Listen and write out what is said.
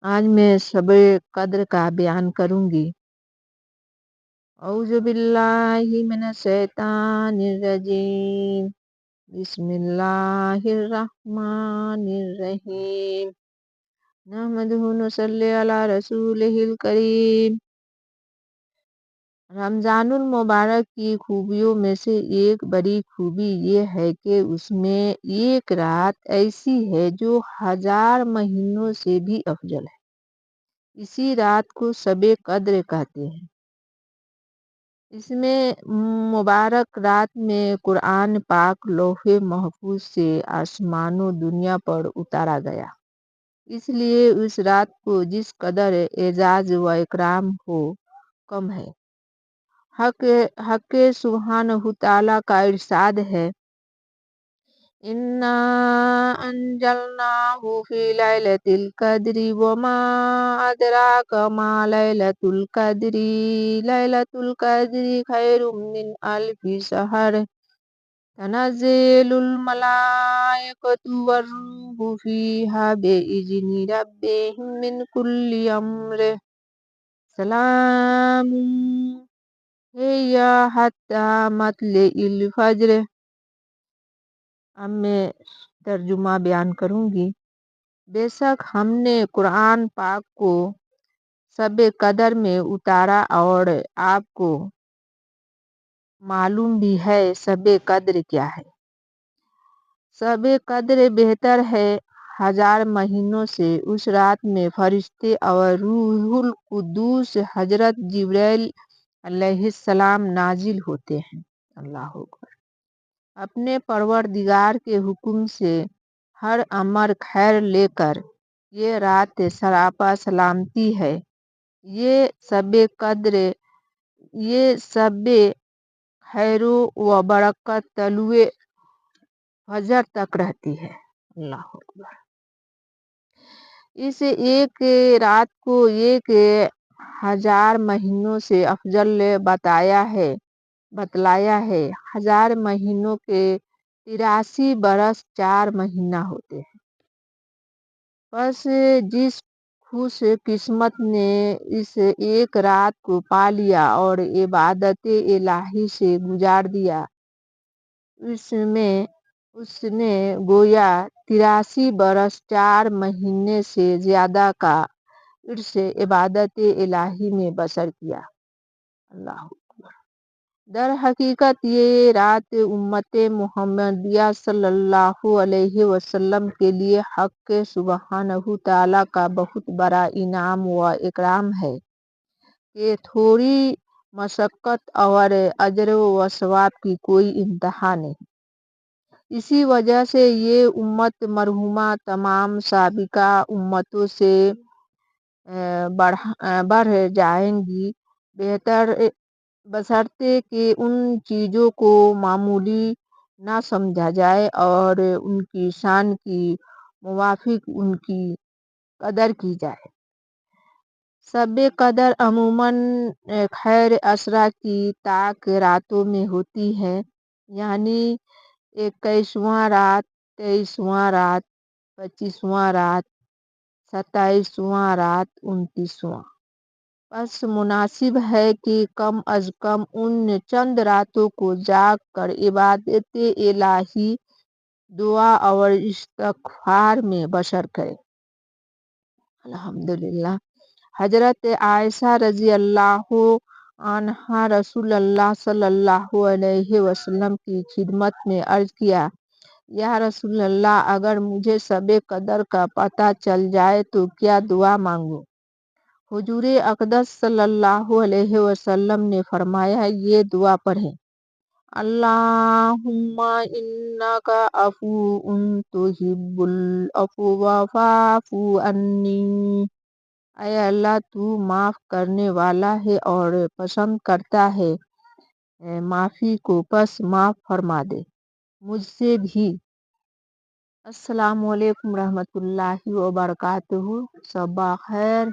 آج میں شب قدر کا بیان کروں گی۔ اعوذ باللہ من الشیطان الرجیم، بسم اللہ الرحمن الرحیم، نحمدہ ونصلی علی رسولہ الکریم۔ رمضان المبارک کی خوبیوں میں سے ایک بڑی خوبی یہ ہے کہ اس میں ایک رات ایسی ہے جو 1000 مہینوں سے بھی افضل ہے۔ اسی رات کو شب قدر کہتے ہیں۔ اس میں مبارک رات میں قرآن پاک لوح محفوظ سے آسمان و دنیا پر اتارا گیا، اس لیے اس رات کو جس قدر اعزاز و اکرام ہو کم ہے۔ حق سبحانہ تعالیٰ کا ارشاد ہے، اِنَّا أَنزَلْنَاهُ فِي لَيْلَةِ الْقَدْرِ وَمَا أَدْرَاكَ مَا لَيْلَةُ الْقَدْرِ لَيْلَةُ الْقَدْرِ خَيْرٌ مِّنْ أَلْفِ شَهْرٍ تَنَزَّلُ الْمَلَائِكَةُ وَالرُّوحُ فِيهَا بِإِذْنِ رَبِّهِم مِّنْ كُلِّ أَمْرٍ سَلَامٌ هِيَ حَتَّىٰ مَطْلَعِ الْفَجْرِ۔ اب میں ترجمہ بیان کروں گی۔ بے شک ہم نے قرآن پاک کو شب قدر میں اتارا اور آپ کو معلوم بھی ہے شب قدر کیا ہے۔ شب قدر بہتر ہے 1000 مہینوں سے۔ اس رات میں فرشتے اور روح القدس حضرت جبرائیل علیہ السلام نازل ہوتے ہیں۔ اللہ اکبر۔ اپنے پروردگار کے حکم سے ہر امر خیر لے کر۔ یہ رات سراپا سلامتی ہے۔ یہ شب خیر و برکت طلوع فجر تک رہتی ہے۔ اللہ اکبر۔ اس ایک رات کو 1000 مہینوں سے افضل بتلایا ہے۔ 1000 مہینوں کے 83 برس 4 مہینہ ہوتے ہیں۔ بس جس خوش قسمت نے اس ایک رات کو پا لیا اور عبادت الہی سے گزار دیا، اس نے گویا 83 برس 4 مہینے سے زیادہ کا عرص عبادت الہی میں بسر کیا۔ اللہ اکبر۔ در حقیقت یہ رات امت محمدیہ صلی اللہ علیہ وسلم کے لیے حق سبحانہ تعالیٰ کا بہت بڑا انعام و اکرام ہے کہ تھوڑی مشقت اور اجر و ثواب کی کوئی انتہا نہیں۔ اسی وجہ سے یہ امت مرحومہ تمام سابقہ امتوں سے بڑھ جائے گی، بشرطے کہ ان چیزوں کو معمولی نہ سمجھا جائے اور ان کی شان کی موافق ان کی قدر کی جائے۔ شب قدر عموماً خیر عشرہ کی طاق راتوں میں ہوتی ہے، یعنی 21واں رات، 23واں رات، 25واں رات، 27واں رات، 29واں۔ بس مناسب ہے کہ کم از کم ان چند راتوں کو جاگ کر عبادت الہی، دعا اور استغفار میں بسر کرے۔ الحمدللہ۔ حضرت عائشہ رضی اللہ عنہا رسول اللہ صلی اللہ علیہ وسلم کی خدمت میں عرض کیا، یا رسول اللہ، اگر مجھے شب قدر کا پتہ چل جائے تو کیا دعا مانگوں؟ حضور اقدس صلی اللہ علیہ وسلم نے فرمایا، یہ دعا پڑھیں، اللہم انک عفو تحب العفو فاعف عنی۔ اے اللہ، تو معاف کرنے والا ہے اور پسند کرتا ہے معافی کو، پس معاف فرما دے مجھ سے بھی۔ السلام علیکم ورحمۃ اللہ وبرکاتہ۔ صباح خیر۔